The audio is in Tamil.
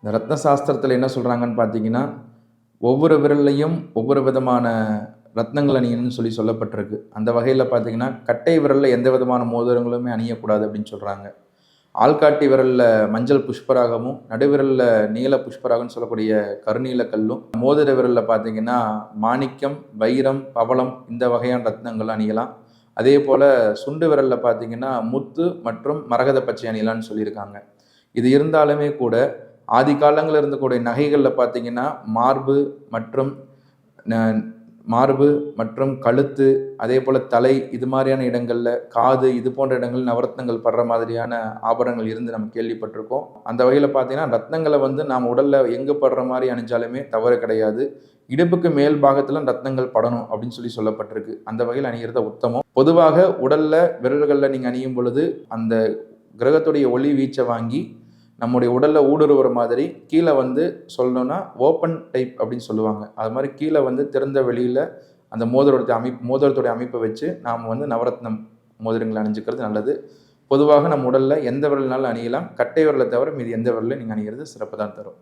இந்த ரத்ன சாஸ்திரத்தில் என்ன சொல்கிறாங்கன்னு பார்த்தீங்கன்னா, ஒவ்வொரு விரல்லையும் ஒவ்வொரு விதமான ரத்னங்கள் அணியணும்னு சொல்லப்பட்டிருக்கு. அந்த வகையில் பார்த்தீங்கன்னா, கட்டை விரலில் எந்த விதமான மோதிரங்களுமே அணியக்கூடாது அப்படின்னு சொல்கிறாங்க. ஆள்காட்டி விரலில் மஞ்சள் புஷ்பராகமும், நடுவிரலில் நீல புஷ்பராகம்னு சொல்லக்கூடிய கருநீல கல்லும், மோதிர விரலில் பார்த்தீங்கன்னா மாணிக்கம், வைரம், பவளம் இந்த வகையான ரத்னங்கள் அணியலாம். அதே போல் சுண்டு விரலில் பார்த்தீங்கன்னா முத்து மற்றும் மரகத பச்சை அணியலான்னு சொல்லியிருக்காங்க. இது இருந்தாலுமே கூட ஆதி காலங்களில் இருந்தக்கூடிய நகைகளில் பார்த்தீங்கன்னா மார்பு மற்றும் கழுத்து, அதே போல் தலை, இது மாதிரியான இடங்களில், காது, இது போன்ற இடங்களில் நவரத்னங்கள் படுற மாதிரியான ஆபரணங்கள் இருந்து நம்ம கேள்விப்பட்டிருக்கோம். அந்த வகையில் பார்த்தீங்கன்னா ரத்னங்களை நாம் உடலில் எங்கே படுற மாதிரி அணிஞ்சாலுமே தவறு கிடையாது. இடுப்புக்கு மேல் பாகத்தில் ரத்னங்கள் படணும் அப்படின்னு சொல்லப்பட்டிருக்கு. அந்த வகையில் அணிகிறது உத்தமம். பொதுவாக உடலில் விரல்களில் நீங்கள் அணியும் பொழுது அந்த கிரகத்துடைய ஒளி வீச்சை வாங்கி நம்முடைய உடலில் ஊடுருவுற மாதிரி கீழே சொல்லணும்னா ஓப்பன் டைப் அப்படின்னு சொல்லுவாங்க. அது மாதிரி கீழே திறந்த வெளியில் அந்த மோதிரத்துடைய அமைப்பை வச்சு நாம் நவரத்னம் மோதிரங்களை அணிஞ்சிக்கிறது நல்லது. பொதுவாக நம்ம உடலில் எந்த விரல்னாலும் அணியலாம். கட்டை விரலை தவிர மீதி எந்த விரலையும் நீங்கள் அணிகிறது சிறப்பு தான் தரும்.